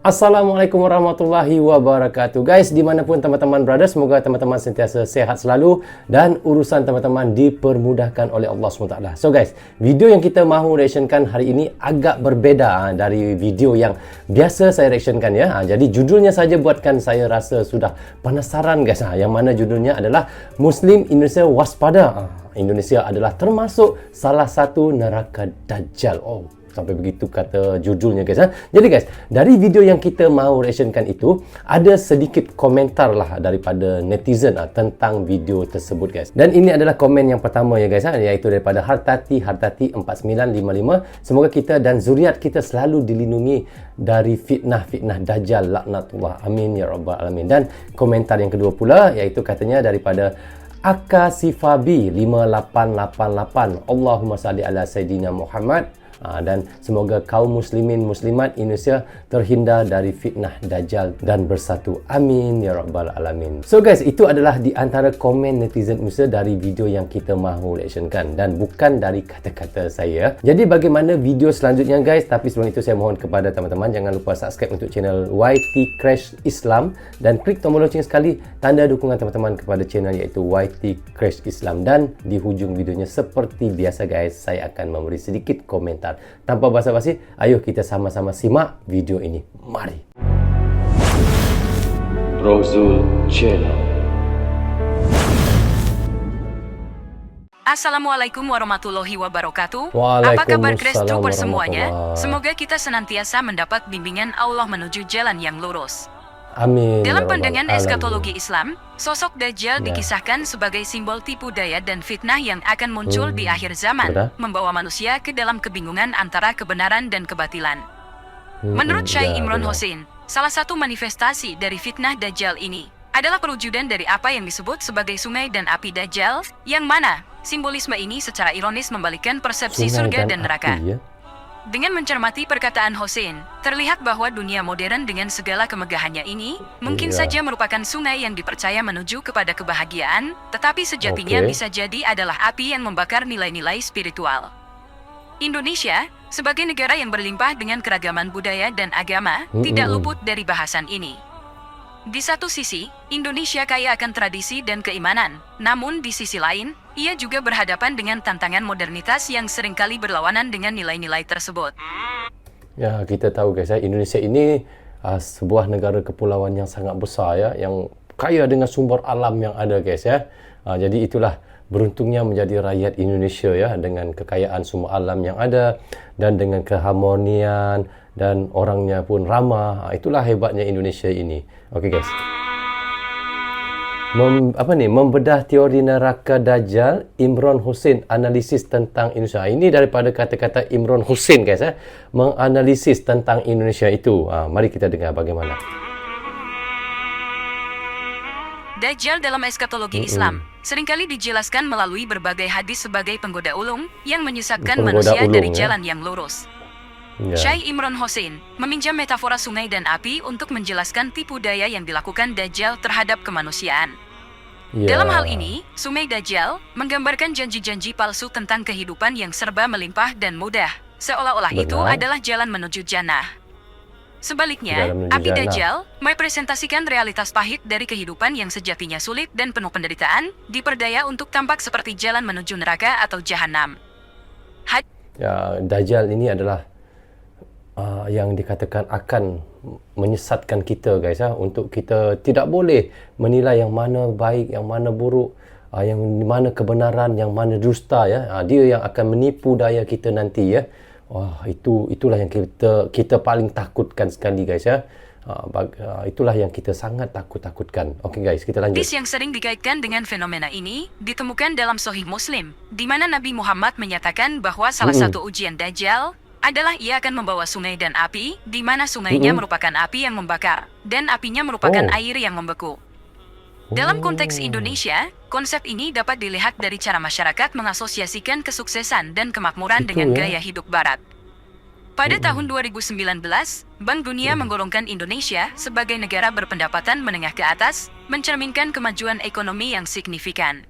Assalamualaikum warahmatullahi wabarakatuh. Guys, dimanapun teman-teman berada, semoga teman-teman sentiasa sehat selalu dan urusan teman-teman dipermudahkan oleh Allah SWT. So guys, video yang kita mahu reactionkan hari ini agak berbeza dari video yang biasa saya reactionkan ya. Jadi judulnya saja buatkan saya rasa sudah penasaran guys. Yang mana judulnya adalah Muslim Indonesia Waspada. Indonesia adalah termasuk salah satu neraka Dajjal. Oh, sampai begitu kata judulnya guys. Jadi guys, dari video yang kita mahu reactionkan itu, ada sedikit komentar lah daripada netizen tentang video tersebut guys. Dan ini adalah komen yang pertama ya guys, iaitu daripada Hartati 4955. Semoga kita dan zuriat kita selalu dilindungi dari fitnah-fitnah Dajjal laknatullah. Amin ya rabbal alamin. Dan komentar yang kedua pula, iaitu katanya daripada Akasifabi 5888. Allahumma salli ala Sayyidina Muhammad. Dan semoga kaum muslimin muslimat Indonesia terhindar dari fitnah Dajjal dan bersatu. Amin ya rabbal alamin. So guys, itu adalah di antara komen netizen Indonesia dari video yang kita mahu reactionkan dan bukan dari kata-kata saya. Jadi bagaimana video selanjutnya guys? Tapi sebelum itu saya mohon kepada teman-teman jangan lupa subscribe untuk channel YT Crash Islam dan klik tombol lonceng sekali tanda dukungan teman-teman kepada channel iaitu YT Crash Islam. Dan di hujung videonya seperti biasa guys, saya akan memberi sedikit komentar. Tanpa basa-basi, ayo kita sama-sama simak video ini. Mari. Rozul Channel. Assalamualaikum warahmatullahi wabarakatuh. Waalaikumsalam Apa kabar Krestuper semuanya? warahmatullah. Semoga kita senantiasa mendapat bimbingan Allah menuju jalan yang lurus. Amin. Dalam ya rabbal pandangan alamin. eskatologi Islam, sosok Dajjal dikisahkan sebagai simbol tipu daya dan fitnah yang akan muncul di akhir zaman, Benar? membawa manusia ke dalam kebingungan antara kebenaran dan kebatilan. Menurut Syekh Imran benar. Hosin, salah satu manifestasi dari fitnah Dajjal ini adalah perwujudan dari apa yang disebut sebagai sungai dan api Dajjal, yang mana simbolisme ini secara ironis membalikkan persepsi Sungai surga dan neraka. api, ya? Dengan mencermati perkataan Hosin, terlihat bahwa dunia modern dengan segala kemegahannya ini mungkin Iya. saja merupakan sungai yang dipercaya menuju kepada kebahagiaan, tetapi sejatinya Oke. bisa jadi adalah api yang membakar nilai-nilai spiritual. Indonesia, sebagai negara yang berlimpah dengan keragaman budaya dan agama, tidak luput dari bahasan ini. Di satu sisi, Indonesia kaya akan tradisi dan keimanan, namun di sisi lain, ia juga berhadapan dengan tantangan modernitas yang seringkali berlawanan dengan nilai-nilai tersebut. Ya, kita tahu guys, Indonesia ini sebuah negara kepulauan yang sangat besar ya, yang kaya dengan sumber alam yang ada guys ya. Jadi itulah beruntungnya menjadi rakyat Indonesia ya, dengan kekayaan sumber alam yang ada dan dengan keharmonian dan orangnya pun ramah. Itulah hebatnya Indonesia ini. Okey guys. Membedah teori neraka Dajjal, Imran Hosin analisis tentang Indonesia. Ini daripada kata-kata Imran Hosin guys ya, menganalisis tentang Indonesia itu. Mari kita dengar bagaimana. Dajjal dalam eskatologi Islam seringkali dijelaskan melalui berbagai hadis sebagai penggoda ulung yang menyesatkan Penggoda manusia ulung, dari ya. jalan yang lurus. Ya. Syekh Imran Hosin meminjam metafora sungai dan api untuk menjelaskan tipu daya yang dilakukan Dajjal terhadap kemanusiaan. Ya. Dalam hal ini, sungai Dajjal menggambarkan janji-janji palsu tentang kehidupan yang serba melimpah dan mudah, seolah-olah itu Benar. adalah jalan menuju jannah. Sebaliknya, Jalan menuju api jannah. Dajjal merepresentasikan realitas pahit dari kehidupan yang sejatinya sulit dan penuh penderitaan, diperdaya untuk tampak seperti jalan menuju neraka atau jahanam. Ya, Dajjal ini adalah yang dikatakan akan menyesatkan kita guys ya, untuk kita tidak boleh menilai yang mana baik, yang mana buruk, yang mana kebenaran, yang mana dusta ya. Dia yang akan menipu daya kita nanti ya. Wah, itulah yang kita paling takutkan sekali guys ya. Itulah yang kita sangat takutkan. Okey guys, kita lanjut. Hadis yang sering dikaitkan dengan fenomena ini ditemukan dalam Sahih Muslim, di mana Nabi Muhammad menyatakan bahwa salah satu ujian Dajjal adalah ia akan membawa sungai dan api, di mana sungainya merupakan api yang membakar, dan apinya merupakan air yang membeku. Dalam konteks Indonesia, konsep ini dapat dilihat dari cara masyarakat mengasosiasikan kesuksesan dan kemakmuran Itu dengan ya. gaya hidup Barat. Pada tahun 2019, Bank Dunia menggolongkan Indonesia sebagai negara berpendapatan menengah ke atas, mencerminkan kemajuan ekonomi yang signifikan.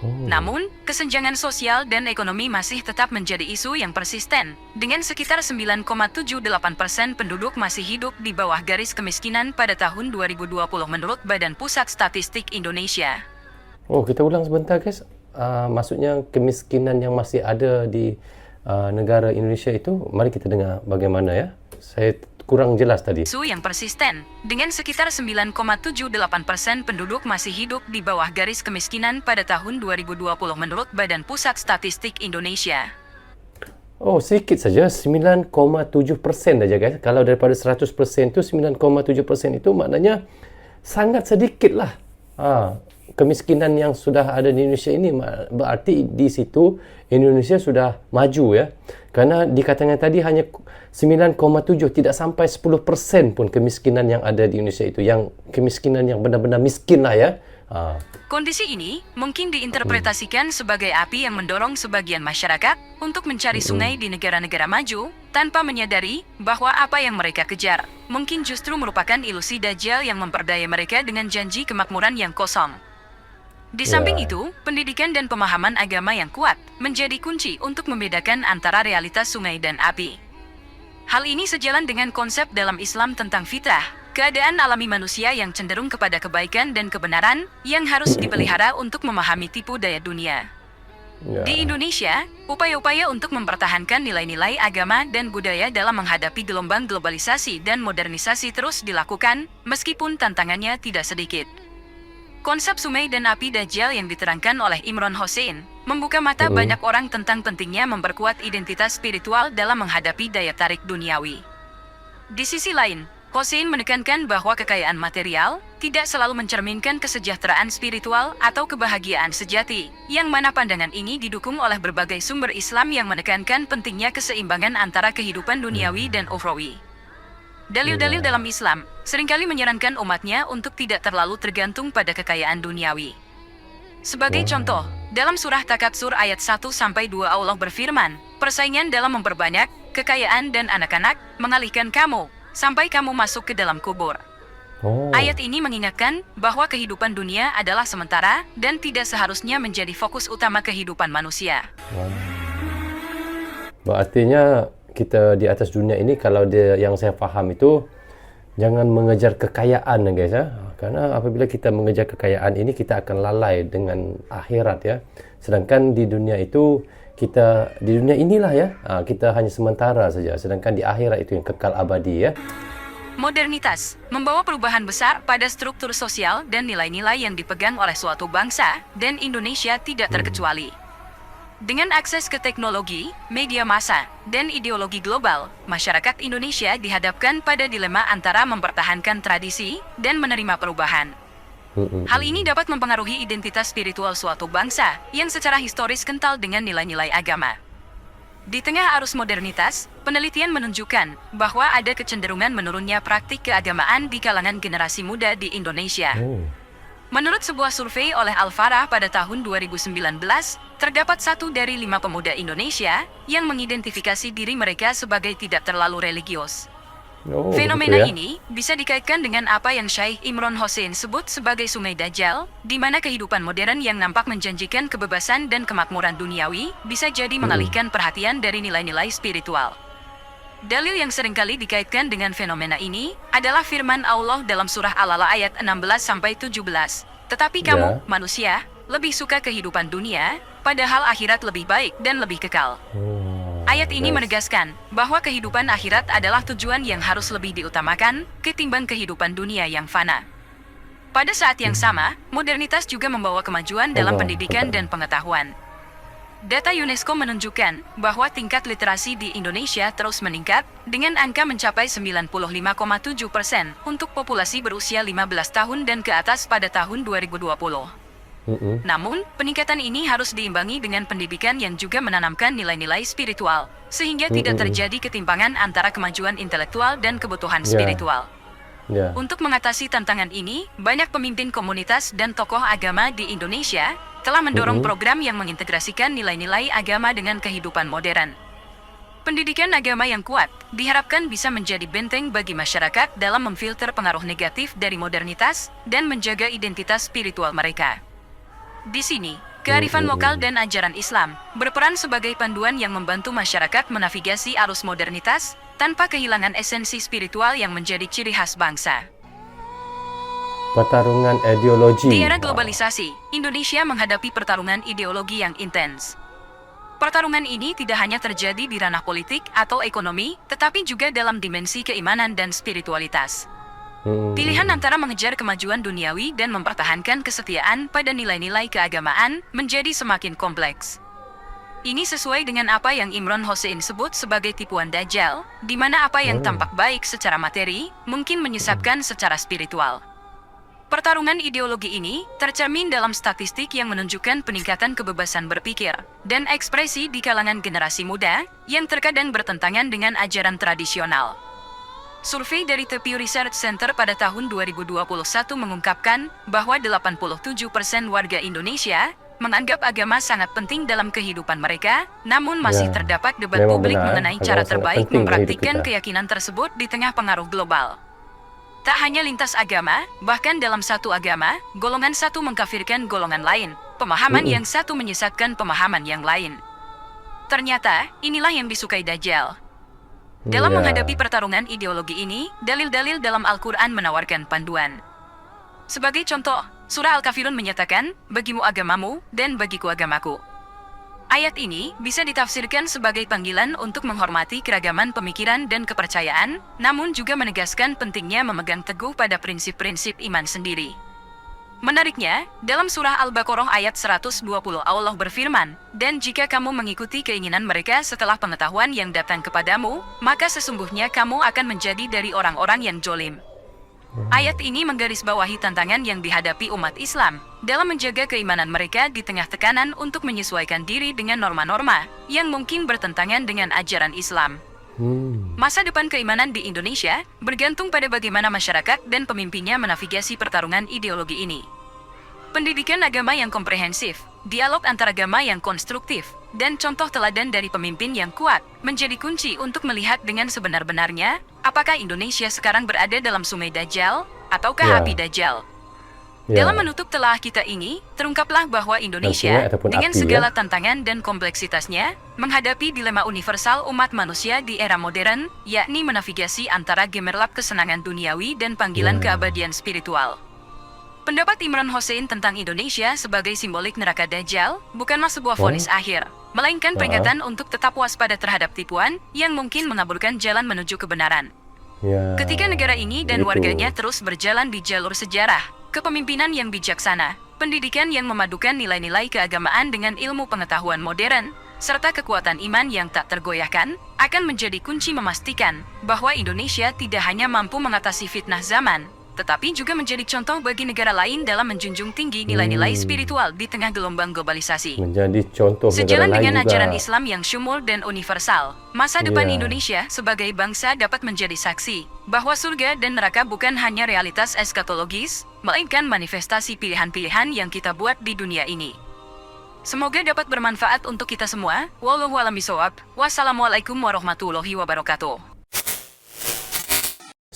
Namun, kesenjangan sosial dan ekonomi masih tetap menjadi isu yang persisten, dengan sekitar 9,78% penduduk masih hidup di bawah garis kemiskinan pada tahun 2020 menurut Badan Pusat Statistik Indonesia. Oh, kita ulang sebentar guys. Maksudnya kemiskinan yang masih ada di negara Indonesia itu, mari kita dengar bagaimana ya. Saya kurang jelas tadi. Isu yang persisten, dengan sekitar 9,78% penduduk masih hidup di bawah garis kemiskinan pada tahun 2020 menurut Badan Pusat Statistik Indonesia. Oh, sedikit saja, 9,7% saja guys. Kalau daripada 100% itu 9,7% itu maknanya sangat sedikit lah. Kemiskinan yang sudah ada di Indonesia ini berarti di situ Indonesia sudah maju ya. Karena dikatakan tadi hanya 9,7, tidak sampai 10% pun kemiskinan yang ada di Indonesia itu. Yang kemiskinan yang benar-benar miskin lah ya. Kondisi ini mungkin diinterpretasikan sebagai api yang mendorong sebagian masyarakat untuk mencari sungai di negara-negara maju tanpa menyadari bahwa apa yang mereka kejar mungkin justru merupakan ilusi Dajjal yang memperdaya mereka dengan janji kemakmuran yang kosong. Di samping itu, pendidikan dan pemahaman agama yang kuat menjadi kunci untuk membedakan antara realitas sungai dan api. Hal ini sejalan dengan konsep dalam Islam tentang fitrah, keadaan alami manusia yang cenderung kepada kebaikan dan kebenaran yang harus dipelihara untuk memahami tipu daya dunia. Di Indonesia, upaya-upaya untuk mempertahankan nilai-nilai agama dan budaya dalam menghadapi gelombang globalisasi dan modernisasi terus dilakukan, meskipun tantangannya tidak sedikit. Konsep sungai dan api Dajjal yang diterangkan oleh Imron Hossein membuka mata banyak orang tentang pentingnya memperkuat identitas spiritual dalam menghadapi daya tarik duniawi. Di sisi lain, Hossein menekankan bahwa kekayaan material tidak selalu mencerminkan kesejahteraan spiritual atau kebahagiaan sejati, yang mana pandangan ini didukung oleh berbagai sumber Islam yang menekankan pentingnya keseimbangan antara kehidupan duniawi dan ukhrawi. Dalil-dalil dalam Islam seringkali menyarankan umatnya untuk tidak terlalu tergantung pada kekayaan duniawi. Sebagai contoh, dalam surah Takatsur ayat 1-2 Allah berfirman, persaingan dalam memperbanyak kekayaan dan anak-anak mengalihkan kamu sampai kamu masuk ke dalam kubur. Ayat ini mengingatkan bahwa kehidupan dunia adalah sementara dan tidak seharusnya menjadi fokus utama kehidupan manusia. Artinya kita di atas dunia ini, kalau dia yang saya faham itu, jangan mengejar kekayaan guys ya. Karena apabila kita mengejar kekayaan ini, kita akan lalai dengan akhirat ya. Sedangkan di dunia itu, kita di dunia inilah ya, kita hanya sementara saja. Sedangkan di akhirat itu yang kekal abadi ya. Modernitas membawa perubahan besar pada struktur sosial dan nilai-nilai yang dipegang oleh suatu bangsa, dan Indonesia tidak terkecuali. Dengan akses ke teknologi, media massa, dan ideologi global, masyarakat Indonesia dihadapkan pada dilema antara mempertahankan tradisi dan menerima perubahan. Hal ini dapat mempengaruhi identitas spiritual suatu bangsa yang secara historis kental dengan nilai-nilai agama. Di tengah arus modernitas, penelitian menunjukkan bahwa ada kecenderungan menurunnya praktik keagamaan di kalangan generasi muda di Indonesia. Menurut sebuah survei oleh Al-Farah pada tahun 2019, terdapat 1 dari 5 pemuda Indonesia yang mengidentifikasi diri mereka sebagai tidak terlalu religius. Fenomena ini bisa dikaitkan dengan apa yang Syekh Imron Hossein sebut sebagai sungai Dajjal, di mana kehidupan modern yang nampak menjanjikan kebebasan dan kemakmuran duniawi bisa jadi mengalihkan perhatian dari nilai-nilai spiritual. Dalil yang seringkali dikaitkan dengan fenomena ini adalah firman Allah dalam surah Al-Alaq ayat 16-17. Tetapi kamu, manusia, lebih suka kehidupan dunia, padahal akhirat lebih baik dan lebih kekal. Ayat ini menegaskan bahwa kehidupan akhirat adalah tujuan yang harus lebih diutamakan ketimbang kehidupan dunia yang fana. Pada saat yang sama, modernitas juga membawa kemajuan dalam pendidikan dan pengetahuan. Data UNESCO menunjukkan bahwa tingkat literasi di Indonesia terus meningkat dengan angka mencapai 95,7% untuk populasi berusia 15 tahun dan ke atas pada tahun 2020. Namun, peningkatan ini harus diimbangi dengan pendidikan yang juga menanamkan nilai-nilai spiritual, sehingga tidak terjadi ketimpangan antara kemajuan intelektual dan kebutuhan spiritual. Untuk mengatasi tantangan ini, banyak pemimpin komunitas dan tokoh agama di Indonesia telah mendorong program yang mengintegrasikan nilai-nilai agama dengan kehidupan modern. Pendidikan agama yang kuat diharapkan bisa menjadi benteng bagi masyarakat dalam memfilter pengaruh negatif dari modernitas dan menjaga identitas spiritual mereka. Di sini, Kearifan lokal dan ajaran Islam berperan sebagai panduan yang membantu masyarakat menavigasi arus modernitas tanpa kehilangan esensi spiritual yang menjadi ciri khas bangsa. Pertarungan ideologi. Di era globalisasi, Indonesia menghadapi pertarungan ideologi yang intens. Pertarungan ini tidak hanya terjadi di ranah politik atau ekonomi, tetapi juga dalam dimensi keimanan dan spiritualitas. Pilihan antara mengejar kemajuan duniawi dan mempertahankan kesetiaan pada nilai-nilai keagamaan menjadi semakin kompleks. Ini sesuai dengan apa yang Imran Hossein sebut sebagai tipuan Dajjal, di mana apa yang tampak baik secara materi mungkin menyesatkan secara spiritual. Pertarungan ideologi ini tercermin dalam statistik yang menunjukkan peningkatan kebebasan berpikir dan ekspresi di kalangan generasi muda yang terkadang bertentangan dengan ajaran tradisional. Survei dari The Pew Research Center pada tahun 2021 mengungkapkan bahwa 87% warga Indonesia menganggap agama sangat penting dalam kehidupan mereka, namun masih terdapat debat publik mengenai cara terbaik mempraktikkan keyakinan tersebut di tengah pengaruh global. Tak hanya lintas agama, bahkan dalam satu agama, golongan satu mengkafirkan golongan lain, pemahaman yang satu menyesatkan pemahaman yang lain. Ternyata, inilah yang disukai Dajjal. Dalam menghadapi pertarungan ideologi ini, dalil-dalil dalam Al-Quran menawarkan panduan. Sebagai contoh, surah Al-Kafirun menyatakan, bagimu agamamu, dan bagiku agamaku. Ayat ini bisa ditafsirkan sebagai panggilan untuk menghormati keragaman pemikiran dan kepercayaan, namun juga menegaskan pentingnya memegang teguh pada prinsip-prinsip iman sendiri. Menariknya, dalam surah Al-Baqarah ayat 120 Allah berfirman, "Dan jika kamu mengikuti keinginan mereka setelah pengetahuan yang datang kepadamu, maka sesungguhnya kamu akan menjadi dari orang-orang yang jolim." Ayat ini menggarisbawahi tantangan yang dihadapi umat Islam dalam menjaga keimanan mereka di tengah tekanan untuk menyesuaikan diri dengan norma-norma yang mungkin bertentangan dengan ajaran Islam. Masa depan keimanan di Indonesia bergantung pada bagaimana masyarakat dan pemimpinnya menavigasi pertarungan ideologi ini. Pendidikan agama yang komprehensif, dialog antaragama yang konstruktif, dan contoh teladan dari pemimpin yang kuat menjadi kunci untuk melihat dengan sebenar-benarnya apakah Indonesia sekarang berada dalam sungai Dajjal ataukah api Dajjal. Dalam menutup telah kita ini, terungkaplah bahwa Indonesia dengan segala tantangan dan kompleksitasnya menghadapi dilema universal umat manusia di era modern, yakni menavigasi antara gemerlap kesenangan duniawi dan panggilan keabadian spiritual. Pendapat Imran Hossein tentang Indonesia sebagai simbolik neraka Dajjal bukanlah sebuah vonis akhir, melainkan peringatan untuk tetap waspada terhadap tipuan yang mungkin mengaburkan jalan menuju kebenaran. Ketika negara ini dan warganya terus berjalan di jalur sejarah, kepemimpinan yang bijaksana, pendidikan yang memadukan nilai-nilai keagamaan dengan ilmu pengetahuan modern, serta kekuatan iman yang tak tergoyahkan, akan menjadi kunci memastikan bahwa Indonesia tidak hanya mampu mengatasi fitnah zaman, tetapi juga menjadi contoh bagi negara lain dalam menjunjung tinggi nilai-nilai spiritual di tengah gelombang globalisasi. Menjadi contoh sejalan negara dengan lain juga. ajaran Islam yang syumul dan universal, masa depan Indonesia sebagai bangsa dapat menjadi saksi bahwa surga dan neraka bukan hanya realitas eskatologis, melainkan manifestasi pilihan-pilihan yang kita buat di dunia ini. Semoga dapat bermanfaat untuk kita semua. Wallahu a'lam bishawab. Wassalamualaikum warahmatullahi wabarakatuh.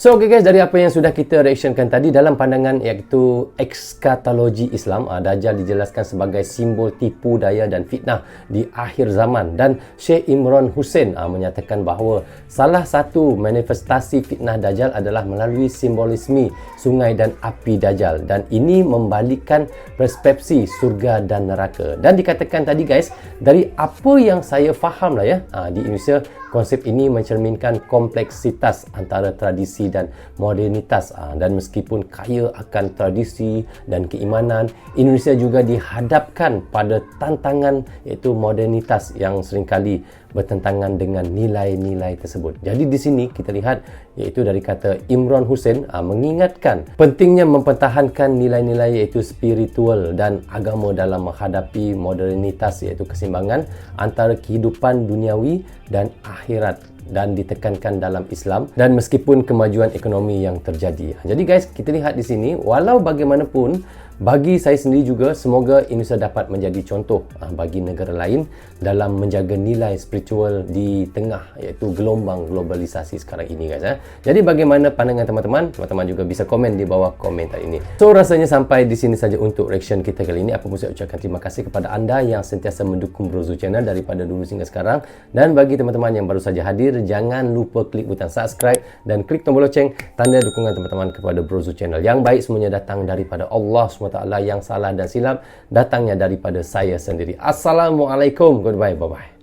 So okay guys, dari apa yang sudah kita reactionkan tadi, dalam pandangan iaitu ekskatologi Islam, Dajjal dijelaskan sebagai simbol tipu daya dan fitnah di akhir zaman, dan Syekh Imran Hussein menyatakan bahawa salah satu manifestasi fitnah Dajjal adalah melalui simbolisme sungai dan api Dajjal, dan ini membalikkan persepsi surga dan neraka. Dan dikatakan tadi guys, dari apa yang saya faham lah ya, di Indonesia konsep ini mencerminkan kompleksitas antara tradisi dan modernitas, dan meskipun kaya akan tradisi dan keimanan, Indonesia juga dihadapkan pada tantangan iaitu modernitas yang seringkali bertentangan dengan nilai-nilai tersebut. Jadi di sini kita lihat iaitu dari kata Imran Hussein mengingatkan pentingnya mempertahankan nilai-nilai iaitu spiritual dan agama dalam menghadapi modernitas iaitu keseimbangan antara kehidupan duniawi dan akhirat, dan ditekankan dalam Islam dan meskipun kemajuan ekonomi yang terjadi. Jadi guys, kita lihat di sini walau bagaimanapun bagi saya sendiri juga, semoga Indonesia dapat menjadi contoh bagi negara lain dalam menjaga nilai spiritual di tengah iaitu gelombang globalisasi sekarang ini guys. Jadi bagaimana pandangan teman-teman? Teman-teman juga bisa komen di bawah komentar ini. So rasanya sampai di sini saja untuk reaction kita kali ini. Apa pun saya ucapkan terima kasih kepada anda yang sentiasa mendukung Brozul Channel daripada dulu hingga sekarang. Dan bagi teman-teman yang baru saja hadir, jangan lupa klik butang subscribe dan klik tombol loceng, tanda dukungan teman-teman kepada Brozul Channel. Yang baik semuanya datang daripada Allah SWT, yang salah dan silap datangnya daripada saya sendiri. Assalamualaikum. Goodbye. Bye-bye.